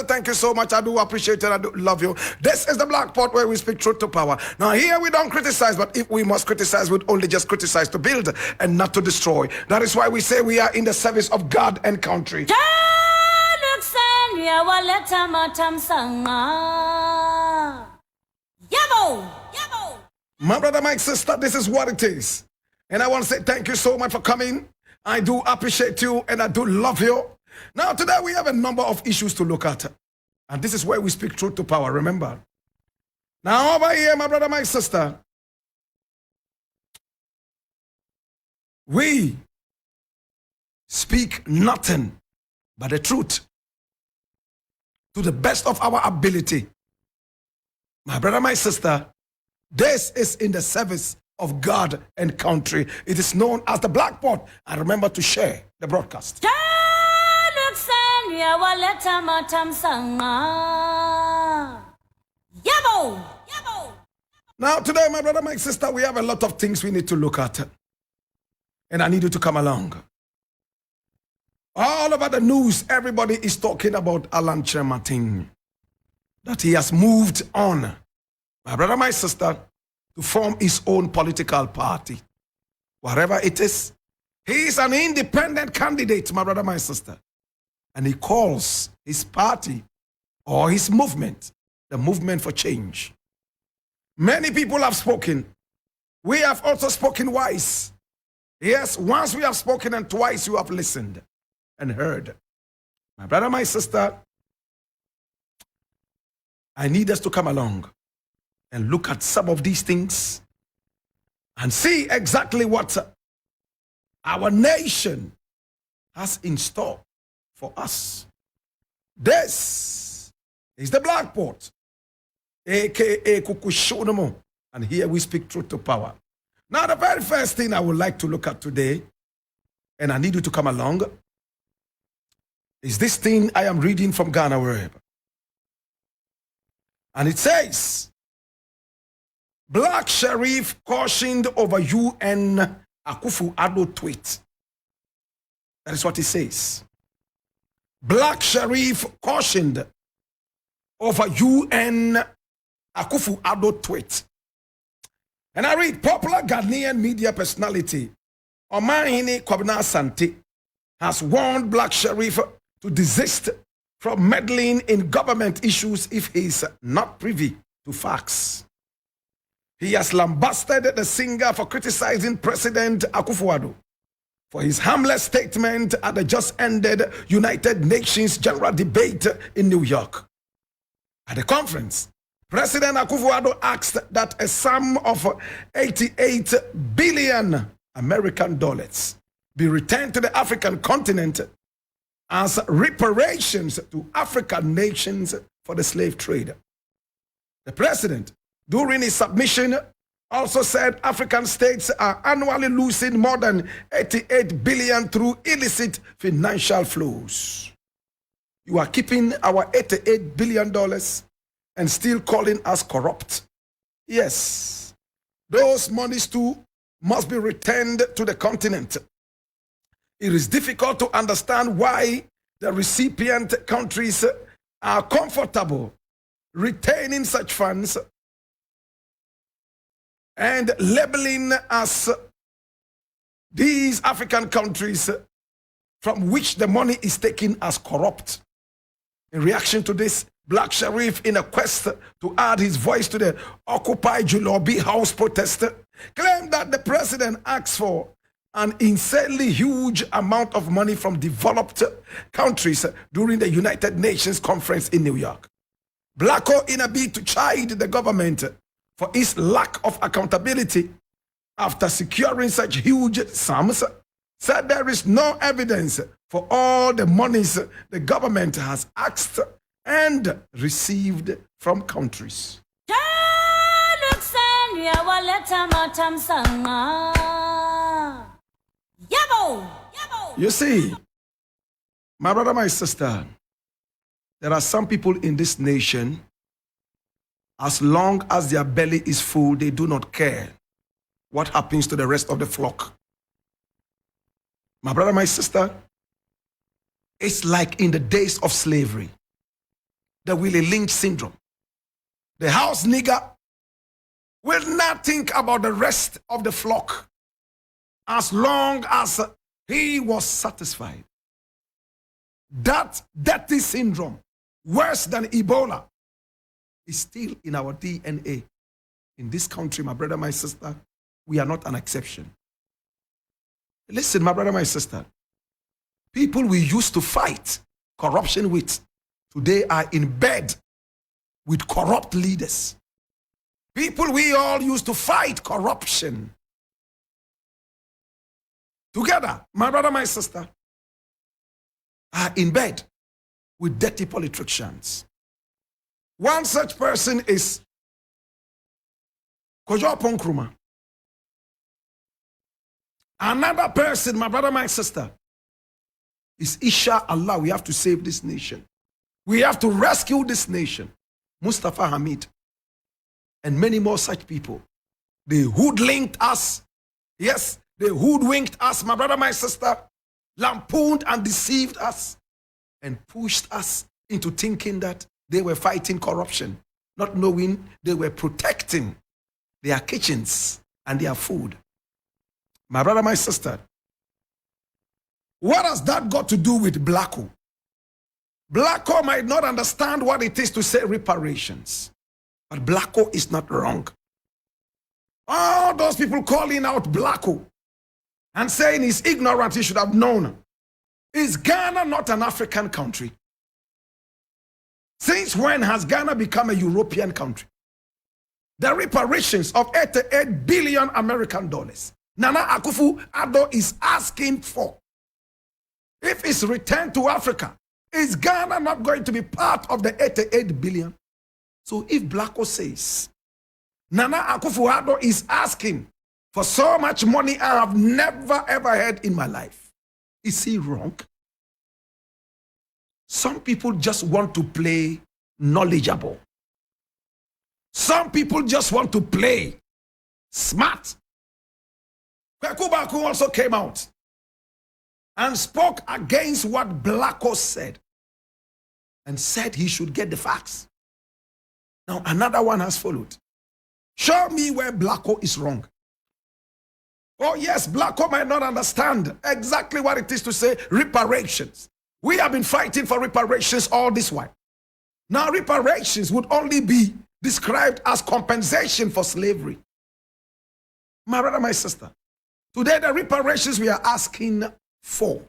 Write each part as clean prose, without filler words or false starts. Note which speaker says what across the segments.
Speaker 1: Thank you so much. I do appreciate it. I do love you. This is the Black Pot where we speak truth to power. Now here we don't criticize, but if we must criticize, we'd only just criticize to build and not to destroy. That is why we say we are in the service of God and country. My brother, my sister, this is what it is. And I want to say thank you so much for coming. I do appreciate you and I do love you. Now today we have a number of issues to look at. And this is where we speak truth to power, remember. Now over here, my brother, my sister, we speak nothing but the truth to the best of our ability. My brother, my sister, this is in the service of God and country. It is known as the Black Pot. And remember to share the broadcast. Now today, my brother, my sister, we have a lot of things we need to look at. And I need you to come along. All over the news, everybody is talking about Kyerematen. That he has moved on, my brother, my sister, to form his own political party. Whatever it is, he is an independent candidate, my brother, my sister. And he calls his party or his movement the movement for change. Many people have spoken. We have also spoken twice. Yes, once we have spoken and twice you have listened and heard. My brother, my sister, I need us to come along and look at some of these things and see exactly what our nation has in store for us. This is the Black Pot, aka Kukushonomo, and here we speak truth to power. Now, the very first thing I would like to look at today, and I need you to come along, is this thing I am reading from Ghana Web. And it says, Black Sheriff cautioned over UN Akufo-Addo tweet. That is what it says. Black Sheriff cautioned over UN Akufo-Addo tweet. And I read, popular Ghanaian media personality Omahini Kwabena Asante has warned Black Sheriff to desist from meddling in government issues if he is not privy to facts. He has lambasted the singer for criticizing President Akufo-Addo for his harmless statement at the just ended United Nations General Debate in New York. At the conference, President Akufo-Addo asked that a sum of 88 billion American dollars be returned to the African continent as reparations to African nations for the slave trade. The president, during his submission, also said African states are annually losing more than 88 billion through illicit financial flows. You are keeping our $88 billion and still calling us corrupt. Yes, those monies too must be returned to the continent. It is difficult to understand why the recipient countries are comfortable retaining such funds and labeling us these African countries from which the money is taken as corrupt. In reaction to this, Black Sheriff, in a quest to add his voice to the Occupy Julobi House protest, claimed that the president asked for an insanely huge amount of money from developed countries during the United Nations conference in New York. Blacko, in a bid to chide the government for its lack of accountability after securing such huge sums, said there is no evidence for all the monies the government has asked and received from countries. You see, my brother, my sister, there are some people in this nation, as long as their belly is full, they do not care what happens to the rest of the flock. My brother, my sister, it's like in the days of slavery. the Willie Lynch syndrome. The house nigger will not think about the rest of the flock as long as he was satisfied. That dirty syndrome, worse than Ebola, is still in our DNA. In this country, my brother, my sister, we are not an exception. Listen, my brother, my sister, people we used to fight corruption with today are in bed with corrupt leaders. People we all used to fight corruption together, my brother, my sister, are in bed with dirty politicians. One such person is Kojo Nkrumah. Another person, my brother, my sister, is Isha Allah. We have to save this nation. We have to rescue this nation. Mustafa Hamid and many more such people. They hoodwinked us. Yes, they hoodwinked us, my brother, my sister, lampooned and deceived us and pushed us into thinking that they were fighting corruption, not knowing they were protecting their kitchens and their food. My brother, my sister, what has that got to do with Blakko? Blakko might not understand what it is to say reparations, but Blakko is not wrong. All those people calling out Blakko and saying he's ignorant, he should have known. Is Ghana not an African country? Since when has Ghana become a European country? The reparations of 88 billion American dollars Nana Akufo-Addo is asking for, if it's returned to Africa, is Ghana not going to be part of the 88 billion? So if Blakko says Nana Akufo-Addo is asking for so much money I have never ever heard in my life, is he wrong? Some people just want to play knowledgeable. Some people just want to play smart. Kwekubaku also came out and spoke against what Blakko said and said he should get the facts. Now another one has followed. Show me where Blakko is wrong. Oh yes, Blakko might not understand exactly what it is to say reparations. We have been fighting for reparations all this while. Now reparations would only be described as compensation for slavery. My brother, my sister, today the reparations we are asking for,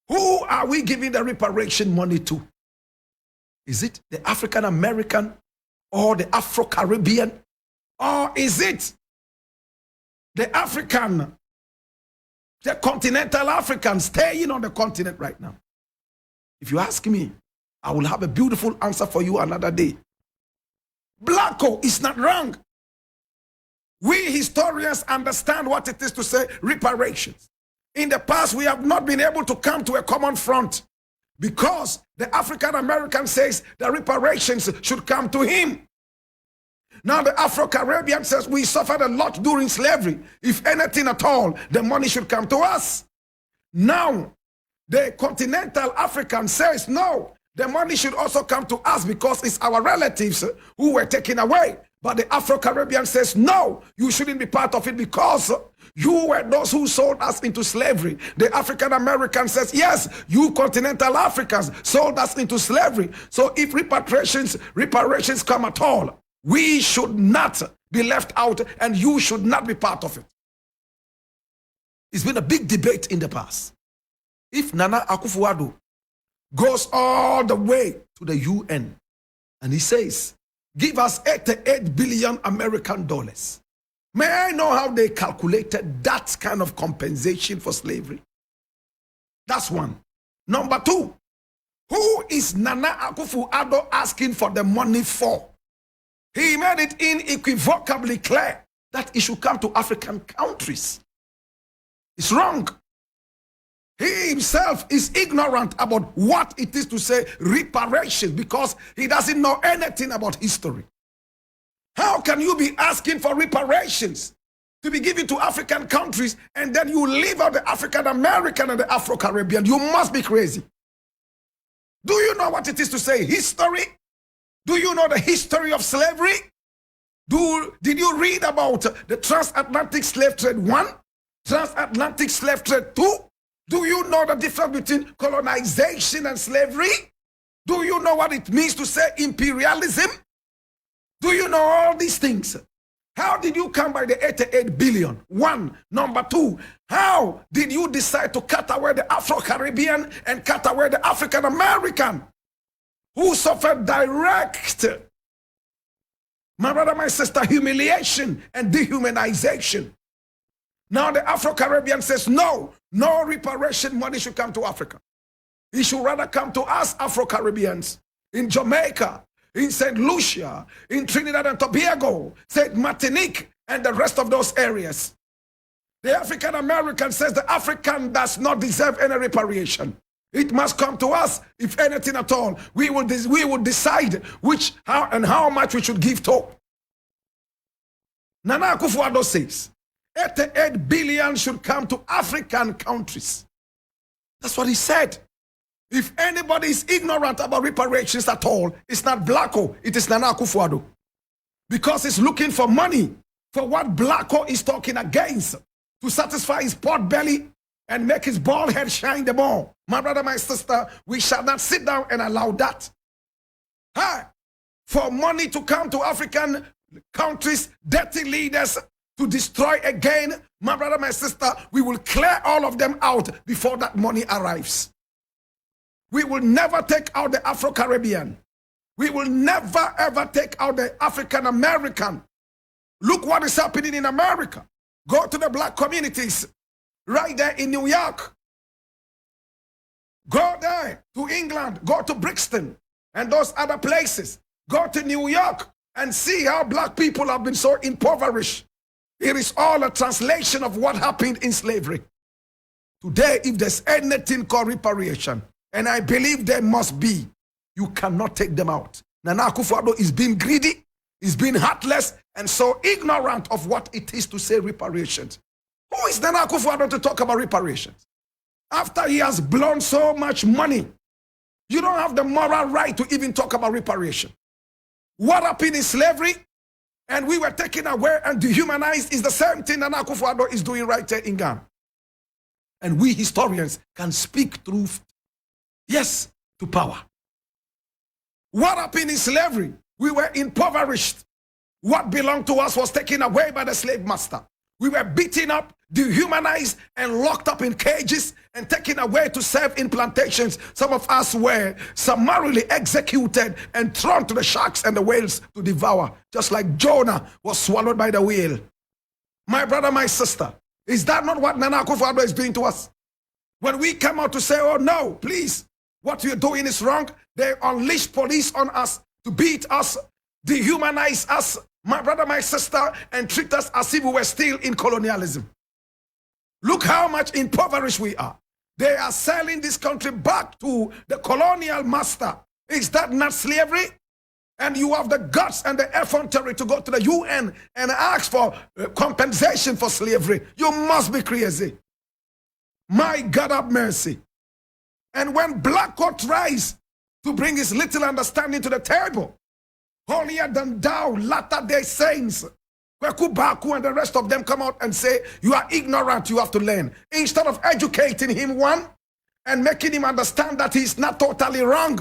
Speaker 1: who are we giving the reparation money to? Is it the African American or the Afro-Caribbean? Or is it the African, the continental African staying on the continent right now? If you ask me, I will have a beautiful answer for you another day. Blakko is not wrong. We historians understand what it is to say reparations. In the past, we have not been able to come to a common front because the African American says the reparations should come to him. Now the Afro-Caribbean says we suffered a lot during slavery. If anything at all, the money should come to us. Now the continental African says no, the money should also come to us because it's our relatives who were taken away. But the Afro-Caribbean says, no, you shouldn't be part of it because you were those who sold us into slavery. The African-American says, yes, you continental Africans sold us into slavery. So if reparations come at all, we should not be left out and you should not be part of it. It's been a big debate in the past. If Nana Akufo-Addo goes all the way to the UN and he says, give us 88 billion American dollars. May I know how they calculated that kind of compensation for slavery? That's one. Number two, who is Nana Akufo-Addo asking for the money for? He made it unequivocally clear that it should come to African countries. It's wrong. He himself is ignorant about what it is to say reparations because he doesn't know anything about history. How can you be asking for reparations to be given to African countries and then you leave out the African American and the Afro-Caribbean? You must be crazy. Do you know what it is to say history? Do you know the history of slavery? Did you read about the transatlantic slave trade 1? Transatlantic slave trade 2? Do you know the difference between colonization and slavery? Do you know what it means to say imperialism? Do you know all these things? How did you come by the 88 billion? 1. Number 2, how did you decide to cut away the Afro-Caribbean and cut away the African-American who suffered direct, my brother, my sister, humiliation and dehumanization? Now the Afro-Caribbean says, no reparation money should come to Africa. It should rather come to us Afro-Caribbeans in Jamaica, in St. Lucia, in Trinidad and Tobago, St. Martinique, and the rest of those areas. The African-American says the African does not deserve any reparation. It must come to us, if anything at all. We will decide how much we should give to. Nana Akufo-Addo says 88 billion should come to African countries. That's what he said. If anybody is ignorant about reparations at all, it's not Blakko, it is Nana Akufo-Addo. Because he's looking for money for what Blakko is talking against, to satisfy his pot belly and make his bald head shine the more. My brother, my sister, we shall not sit down and allow that. For money to come to African countries, dirty leaders to destroy again, my brother, my sister, we will clear all of them out before that money arrives. We will never take out the Afro-Caribbean. We will never ever take out the African-American. Look what is happening in America. Go to the black communities right there in New York. Go there to England, go to Brixton and those other places. Go to New York and see how black people have been so impoverished. It is all a translation of what happened in slavery. Today, if there's anything called reparation, and I believe there must be, you cannot take them out. Nana Akufo-Addo is being greedy, is being heartless, and so ignorant of what it is to say reparations. Who is Nana Akufo-Addo to talk about reparations? After he has blown so much money, you don't have the moral right to even talk about reparation. What happened in slavery and we were taken away and dehumanized is the same thing Nana Akufo-Addo is doing right there in Ghana. And we historians can speak truth, yes, to power. What happened in slavery? We were impoverished. What belonged to us was taken away by the slave master. We were beaten up, dehumanized, and locked up in cages and taken away to serve in plantations. Some of us were summarily executed and thrown to the sharks and the whales to devour, just like Jonah was swallowed by the whale. My brother, my sister, is that not what Nana Akufo-Addo is doing to us? When we come out to say, oh no, please, what you're doing is wrong, they unleash police on us to beat us, dehumanize us, my brother, my sister, and treat us as if we were still in colonialism. Look how much impoverished we are. They are selling this country back to the colonial master. Is that not slavery? And you have the guts and the effrontery to go to the UN and ask for compensation for slavery. You must be crazy. My God have mercy. And when Blakko tries to bring his little understanding to the table, holier than thou, latter-day saints, Kweku Baku and the rest of them come out and say, you are ignorant, you have to learn. Instead of educating him, one, and making him understand that he's not totally wrong.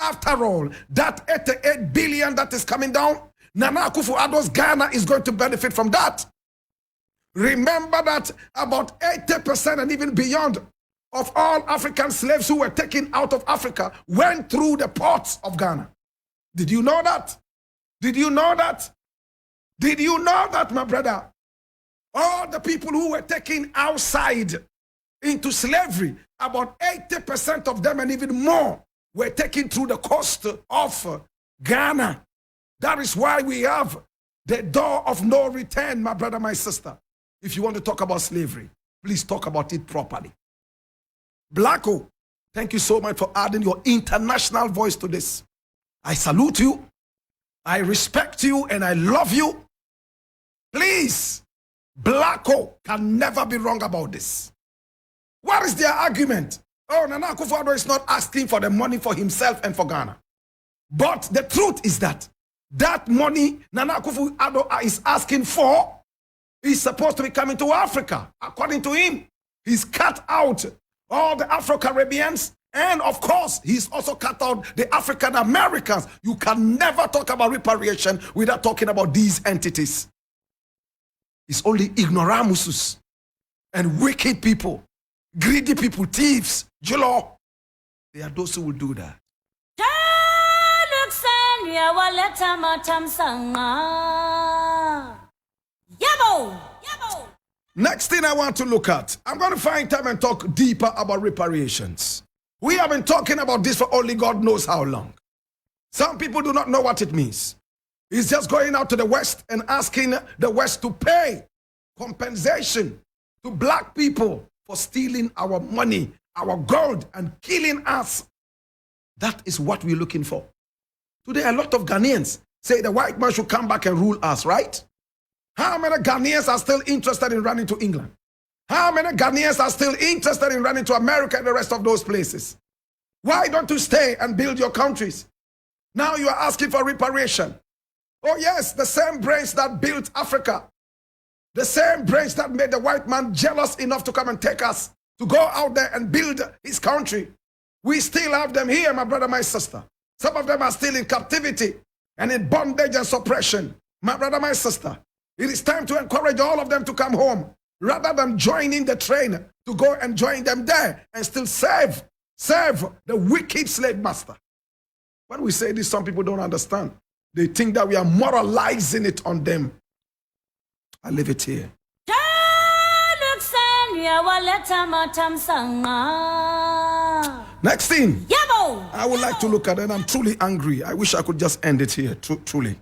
Speaker 1: After all, that 88 billion that is coming down, Nana Akufo-Addo's Ghana is going to benefit from that. Remember that about 80% and even beyond of all African slaves who were taken out of Africa went through the ports of Ghana. Did you know that? Did you know that? Did you know that, my brother? All the people who were taken outside into slavery, about 80% of them and even more were taken through the coast of Ghana. That is why we have the door of no return, my brother, my sister. If you want to talk about slavery, please talk about it properly. Blakko, thank you so much for adding your international voice to this. I salute you, I respect you, and I love you. Please, Blakko can never be wrong about this. What is their argument? Oh, Nana Akufo-Addo is not asking for the money for himself and for Ghana. But the truth is that money Nana Akufo-Addo is asking for is supposed to be coming to Africa. According to him, he's cut out all the Afro-Caribbeans, and of course, he's also cut out the African Americans. You can never talk about reparation without talking about these entities. It's only ignoramuses and wicked people, greedy people, thieves, jolo. They are those who will do that. Next thing I want to look at, I'm going to find time and talk deeper about reparations. We have been talking about this for only God knows how long. Some people do not know what it means. It's just going out to the West and asking the West to pay compensation to black people for stealing our money, our gold, and killing us. That is what we're looking for. Today, a lot of Ghanaians say the white man should come back and rule us, right? How many Ghanaians are still interested in running to England? How many Ghanaians are still interested in running to America and the rest of those places? Why don't you stay and build your countries? Now you are asking for reparation. Oh yes, the same brains that built Africa, the same brains that made the white man jealous enough to come and take us, to go out there and build his country. We still have them here, my brother, my sister. Some of them are still in captivity and in bondage and suppression. My brother, my sister, it is time to encourage all of them to come home rather than joining the train to go and join them there and still serve the wicked slave master. When we say this, some people don't understand. They think that we are moralizing it on them. I leave it here. Next thing I would like to look at, and I'm truly angry. I wish I could just end it here, truly.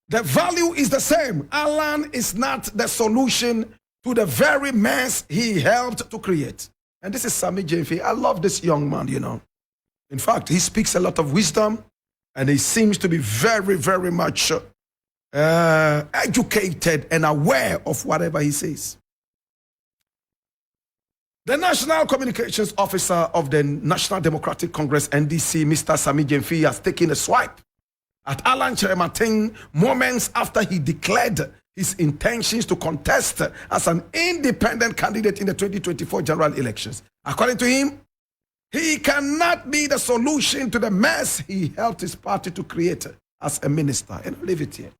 Speaker 1: The value is the same. Alan is not the solution to the very mess he helped to create. And this is Sammy Gyamfi. I love this young man, you know. In fact, he speaks a lot of wisdom, and he seems to be very, very much educated and aware of whatever he says. The National Communications Officer of the National Democratic Congress, NDC, Mr. Sammy Gyamfi, has taken a swipe at Alan Kyerematen moments after he declared his intentions to contest as an independent candidate in the 2024 general elections. According to him, he cannot be the solution to the mess he helped his party to create as a minister. And I'll leave it here.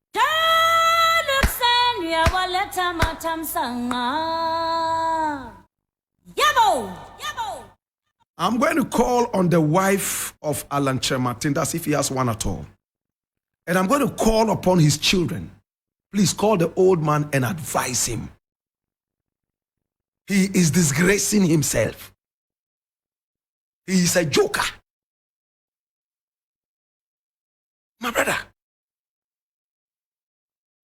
Speaker 1: I'm going to call on the wife of Alan Kyerematen, that's if he has one at all. And I'm going to call upon his children. Please call the old man and advise him. He is disgracing himself. He is a joker. My brother,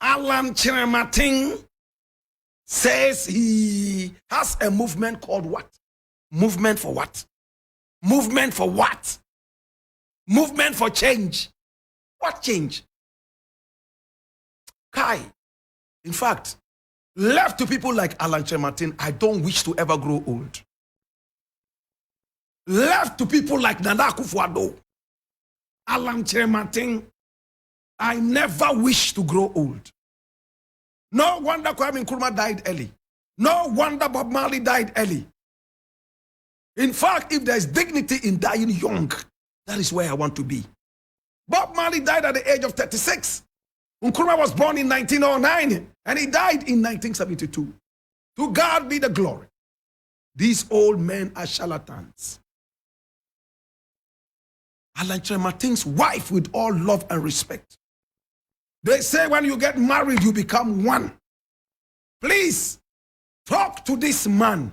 Speaker 1: Alan Kyerematen says he has a movement called what? Movement for what? Movement for what? Movement for change. What change? Kai. In fact, left to people like Alan Kyerematen, I don't wish to ever grow old. Left to people like Nana Akufo-Addo, Alan Kyerematen, I never wish to grow old. No wonder Kwame Nkrumah died early. No wonder Bob Marley died early. In fact, if there's dignity in dying young, that is where I want to be. Bob Marley died at the age of 36. Nkrumah was born in 1909 and he died in 1972. To God be the glory. These old men are charlatans. Alan Kyerematen's wife, with all love and respect, they say when you get married, you become one. Please, talk to this man.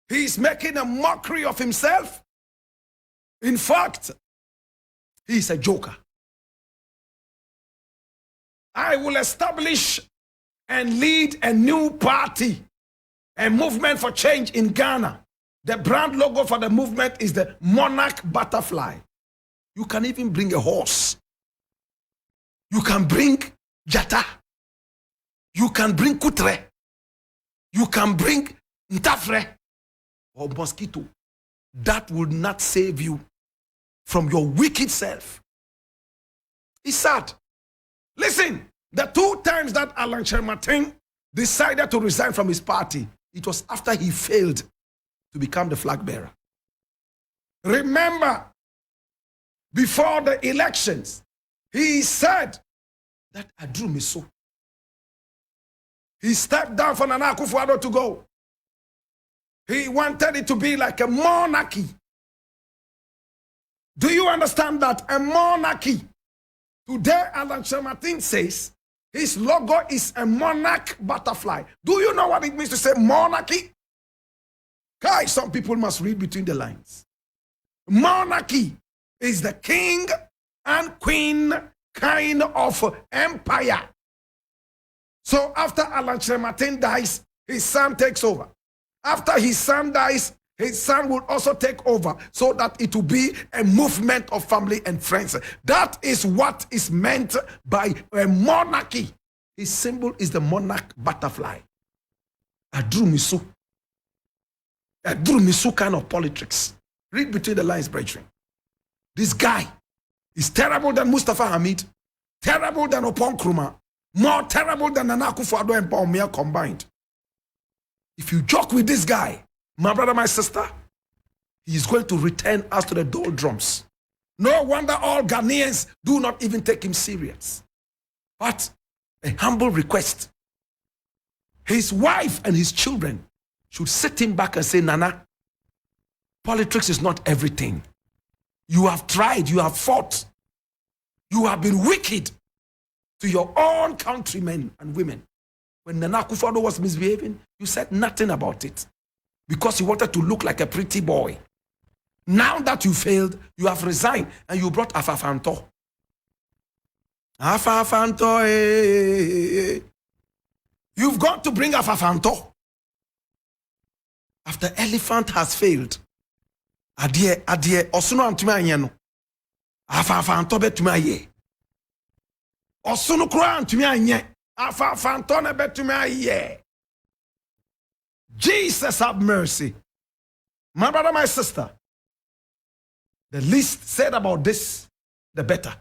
Speaker 1: He's making a mockery of himself. In fact, he's a joker. I will establish and lead a new party, a movement for change in Ghana. The brand logo for the movement is the monarch butterfly. You can even bring a horse. You can bring jata. You can bring kutre. You can bring ntafre or mosquito. that will not save you from your wicked self. It's sad. Listen, the 2 times that Alan Kyerematen decided to resign from his party, it was after he failed to become the flag bearer. Remember, before the elections, he said that I drew me so. He stepped down for Nana Akufo-Addo to go. He wanted it to be like a monarchy. Do you understand that? A monarchy. Today, Alan Kyerematen says his logo is a monarch butterfly. Do you know what it means to say monarchy? Guys, some people must read between the lines. Monarchy is the king and queen kind of empire. So after Alan Kyerematen dies, his son takes over. After his son dies, his son will also take over, so that it will be a movement of family and friends. That is what is meant by a monarchy. His symbol is the monarch butterfly. Adrumisu. Adrumisu kind of politics. Read between the lines, brethren. This guy is terrible than Mustafa Hamid, terrible than Opon Nkrumah, more terrible than Nana Akufo-Addo and Bawumia combined. If you joke with this guy, my brother, my sister, he is going to return us to the doldrums. No wonder all Ghanaians do not even take him serious. But a humble request. His wife and his children should sit him back and say, Nana, politics is not everything. You have tried, you have fought. You have been wicked to your own countrymen and women. When Nana Akufo-Addo was misbehaving, you said nothing about it because you wanted to look like a pretty boy. Now that you failed, you have resigned and you brought Afafanto. Afafanto, You've got to bring Afafanto. After elephant has failed, adie, osuno antumi anyeno. Afafanto betumi aye. Osuno kura antumi anye. Afafanto ne betumi aye. Jesus have mercy. My brother, my sister, the least said about this, the better.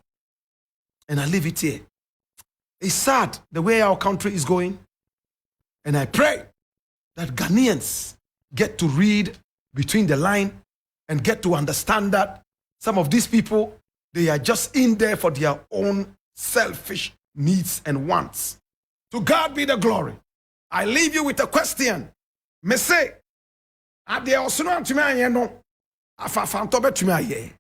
Speaker 1: And I leave it here. It's sad the way our country is going. And I pray that Ghanaians get to read between the line and get to understand that some of these people, they are just in there for their own selfish needs and wants. To God be the glory. I leave you with a question. Me say, ade osuno antumi ayeno, afafanto betumi aye.